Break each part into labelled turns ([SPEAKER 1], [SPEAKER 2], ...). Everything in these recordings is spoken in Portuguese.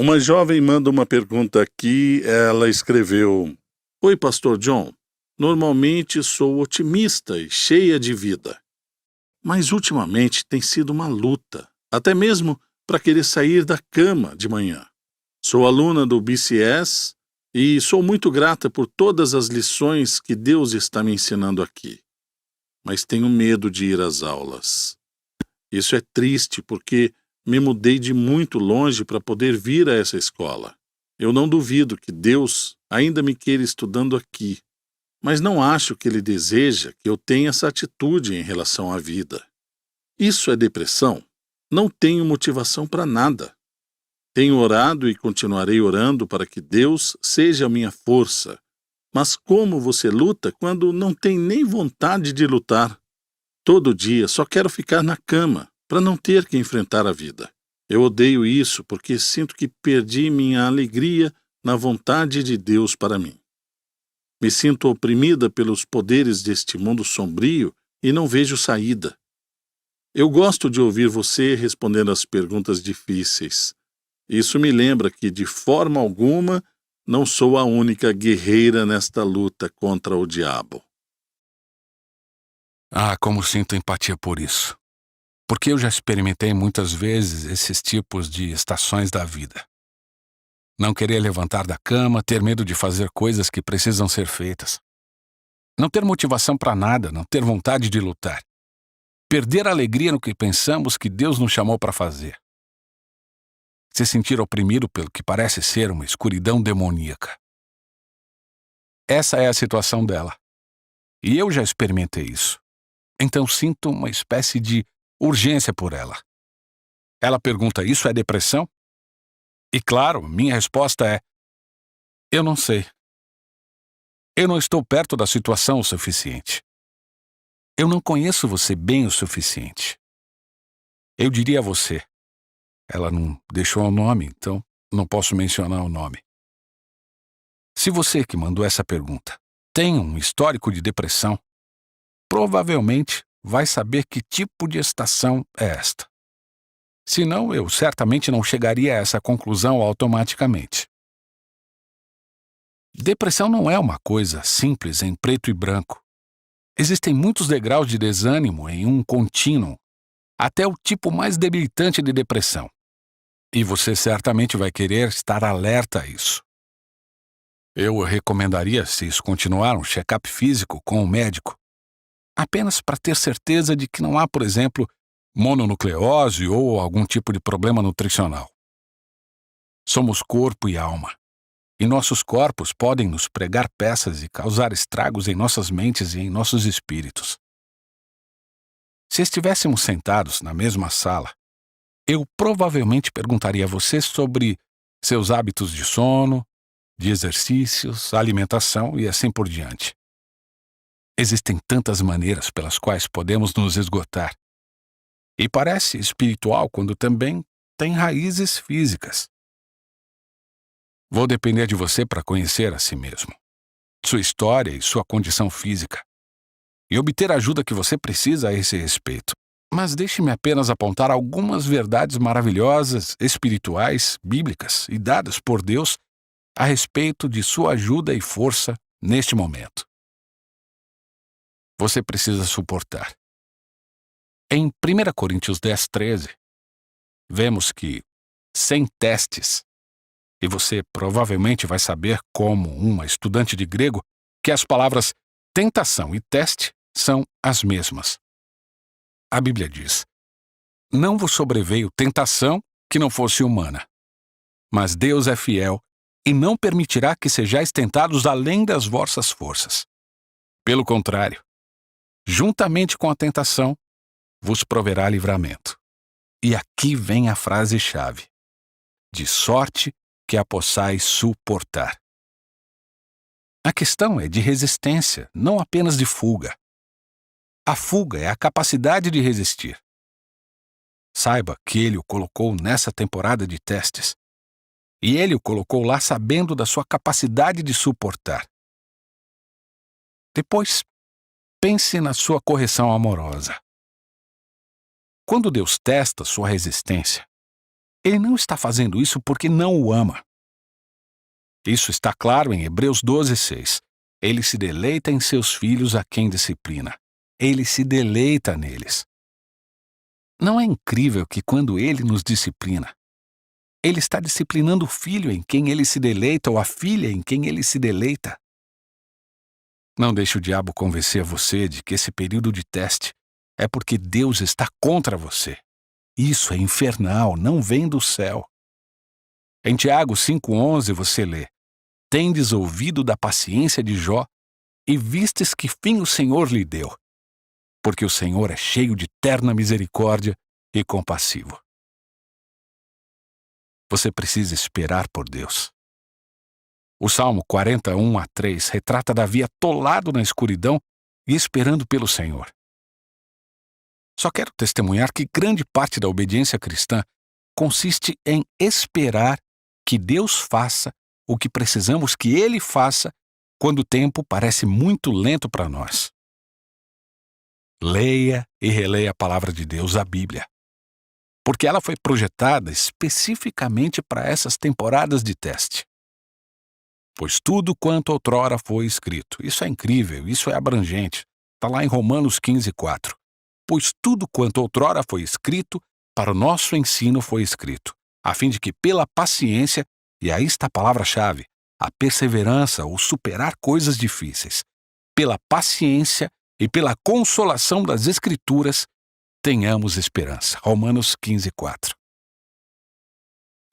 [SPEAKER 1] Uma jovem manda uma pergunta aqui. Ela escreveu: Oi, Pastor John. Normalmente sou otimista e cheia de vida, mas ultimamente tem sido uma luta, até mesmo para querer sair da cama de manhã. Sou aluna do BCS e sou muito grata por todas as lições que Deus está me ensinando aqui, mas tenho medo de ir às aulas. Isso é triste porque me mudei de muito longe para poder vir a essa escola. Eu não duvido que Deus ainda me queira estudando aqui, mas não acho que Ele deseja que eu tenha essa atitude em relação à vida. Isso é depressão? Não tenho motivação para nada. Tenho orado e continuarei orando para que Deus seja a minha força. Mas como você luta quando não tem nem vontade de lutar? Todo dia só quero ficar na cama para não ter que enfrentar a vida. Eu odeio isso porque sinto que perdi minha alegria na vontade de Deus para mim. Me sinto oprimida pelos poderes deste mundo sombrio e não vejo saída. Eu gosto de ouvir você respondendo as perguntas difíceis. Isso me lembra que, de forma alguma, não sou a única guerreira nesta luta contra o diabo.
[SPEAKER 2] Como sinto empatia por isso. Porque eu já experimentei muitas vezes esses tipos de estações da vida. Não querer levantar da cama, ter medo de fazer coisas que precisam ser feitas. Não ter motivação para nada, não ter vontade de lutar. Perder a alegria no que pensamos que Deus nos chamou para fazer. Se sentir oprimido pelo que parece ser uma escuridão demoníaca. Essa é a situação dela. E eu já experimentei isso. Então sinto uma espécie de urgência por ela. Ela pergunta: isso é depressão? E claro, minha resposta é: eu não sei. Eu não estou perto da situação o suficiente. Eu não conheço você bem o suficiente. Eu diria a você. Ela não deixou o nome, então não posso mencionar o nome. Se você que mandou essa pergunta tem um histórico de depressão, provavelmente vai saber que tipo de estação é esta. Senão, eu certamente não chegaria a essa conclusão automaticamente. Depressão não é uma coisa simples em preto e branco. Existem muitos degraus de desânimo em um contínuo, até o tipo mais debilitante de depressão. E você certamente vai querer estar alerta a isso. Eu recomendaria, se isso continuar, um check-up físico com um médico, apenas para ter certeza de que não há, por exemplo, mononucleose ou algum tipo de problema nutricional. Somos corpo e alma, e nossos corpos podem nos pregar peças e causar estragos em nossas mentes e em nossos espíritos. Se estivéssemos sentados na mesma sala, eu provavelmente perguntaria a você sobre seus hábitos de sono, de exercícios, alimentação e assim por diante. Existem tantas maneiras pelas quais podemos nos esgotar. E parece espiritual quando também tem raízes físicas. Vou depender de você para conhecer a si mesmo, sua história e sua condição física, e obter a ajuda que você precisa a esse respeito. Mas deixe-me apenas apontar algumas verdades maravilhosas, espirituais, bíblicas e dadas por Deus a respeito de sua ajuda e força neste momento. Você precisa suportar. Em 1 Coríntios 10:13, vemos que, sem testes, e você provavelmente vai saber, como uma estudante de grego, que as palavras tentação e teste são as mesmas. A Bíblia diz: não vos sobreveio tentação que não fosse humana, mas Deus é fiel e não permitirá que sejais tentados além das vossas forças. Pelo contrário, juntamente com a tentação, vos proverá livramento. E aqui vem a frase-chave: de sorte que a possais suportar. A questão é de resistência, não apenas de fuga. A fuga é a capacidade de resistir. Saiba que Ele o colocou nessa temporada de testes. E Ele o colocou lá sabendo da sua capacidade de suportar. Depois, pense na sua correção amorosa. Quando Deus testa sua resistência, Ele não está fazendo isso porque não o ama. Isso está claro em Hebreus 12:6. Ele se deleita em seus filhos a quem disciplina. Ele se deleita neles. Não é incrível que quando ele nos disciplina, ele está disciplinando o filho em quem ele se deleita ou a filha em quem ele se deleita? Não deixe o diabo convencer você de que esse período de teste é porque Deus está contra você. Isso é infernal, não vem do céu. Em Tiago 5:11 você lê: Tendes ouvido da paciência de Jó e vistes que fim o Senhor lhe deu, porque o Senhor é cheio de terna misericórdia e compassivo. Você precisa esperar por Deus. O Salmo 41:3 retrata Davi atolado na escuridão e esperando pelo Senhor. Só quero testemunhar que grande parte da obediência cristã consiste em esperar que Deus faça o que precisamos que Ele faça quando o tempo parece muito lento para nós. Leia e releia a palavra de Deus, a Bíblia, porque ela foi projetada especificamente para essas temporadas de teste. Pois tudo quanto outrora foi escrito. Isso é incrível, isso é abrangente. Está lá em Romanos 15:4. Pois tudo quanto outrora foi escrito, para o nosso ensino foi escrito, a fim de que pela paciência, e aí está a palavra-chave, a perseverança ou superar coisas difíceis, pela paciência e pela consolação das Escrituras, tenhamos esperança. Romanos 15:4.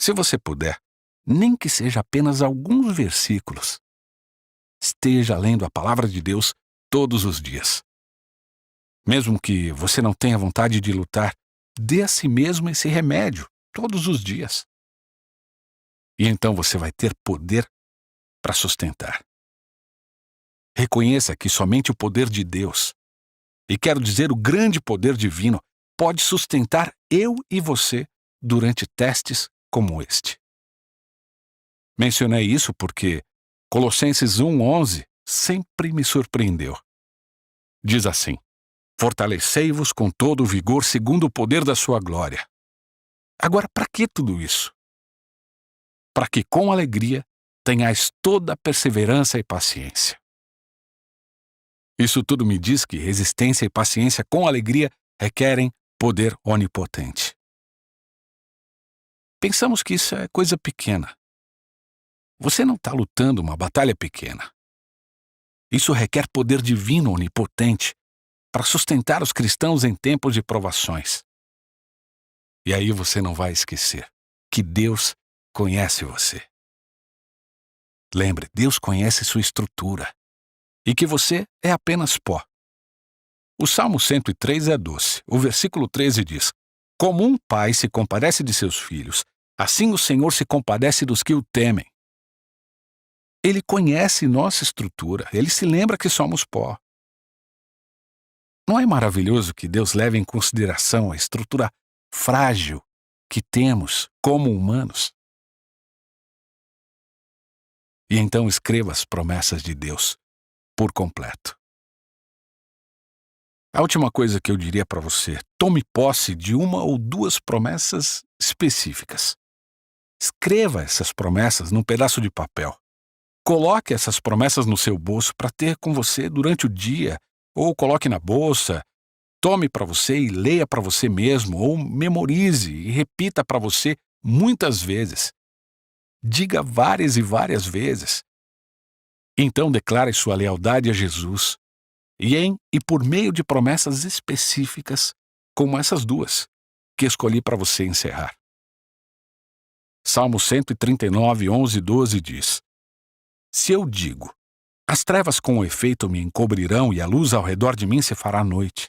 [SPEAKER 2] Se você puder, nem que seja apenas alguns versículos, esteja lendo a palavra de Deus todos os dias. Mesmo que você não tenha vontade de lutar, dê a si mesmo esse remédio todos os dias. E então você vai ter poder para sustentar. Reconheça que somente o poder de Deus, e quero dizer o grande poder divino, pode sustentar eu e você durante testes como este. Mencionei isso porque Colossenses 1:11 sempre me surpreendeu. Diz assim: Fortalecei-vos com todo o vigor segundo o poder da sua glória. Agora, para que tudo isso? Para que com alegria tenhais toda a perseverança e paciência. Isso tudo me diz que resistência e paciência com alegria requerem poder onipotente. Pensamos que isso é coisa pequena. Você não está lutando uma batalha pequena. Isso requer poder divino onipotente para sustentar os cristãos em tempos de provações. E aí você não vai esquecer que Deus conhece você. Lembre, Deus conhece sua estrutura e que você é apenas pó. O Salmo 103 é doce. O versículo 13 diz: Como um pai se compadece de seus filhos, assim o Senhor se compadece dos que o temem. Ele conhece nossa estrutura, ele se lembra que somos pó. Não é maravilhoso que Deus leve em consideração a estrutura frágil que temos como humanos? E então escreva as promessas de Deus por completo. A última coisa que eu diria para você: tome posse de uma ou duas promessas específicas. Escreva essas promessas num pedaço de papel. Coloque essas promessas no seu bolso para ter com você durante o dia, ou coloque na bolsa, tome para você e leia para você mesmo, ou memorize e repita para você muitas vezes. Diga várias e várias vezes. Então declare sua lealdade a Jesus, e por meio de promessas específicas, como essas duas, que escolhi para você encerrar. Salmo 139, 11 e 12 diz: Se eu digo, as trevas com efeito me encobrirão e a luz ao redor de mim se fará noite,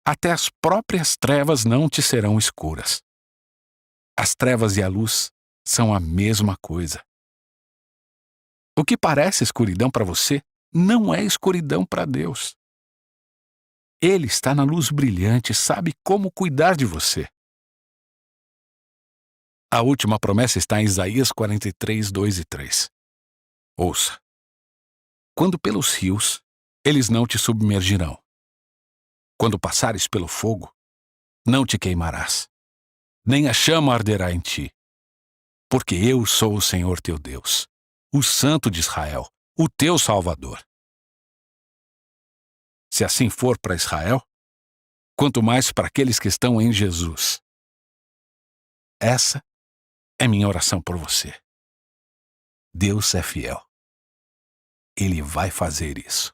[SPEAKER 2] até as próprias trevas não te serão escuras. As trevas e a luz são a mesma coisa. O que parece escuridão para você não é escuridão para Deus. Ele está na luz brilhante e sabe como cuidar de você. A última promessa está em Isaías 43, 2 e 3. Ouça. Quando pelos rios, eles não te submergirão. Quando passares pelo fogo, não te queimarás. nem a chama arderá em ti. Porque eu sou o Senhor teu Deus, o Santo de Israel, o teu Salvador. Se assim for para Israel, quanto mais para aqueles que estão em Jesus. Essa é minha oração por você. Deus é fiel. Ele vai fazer isso.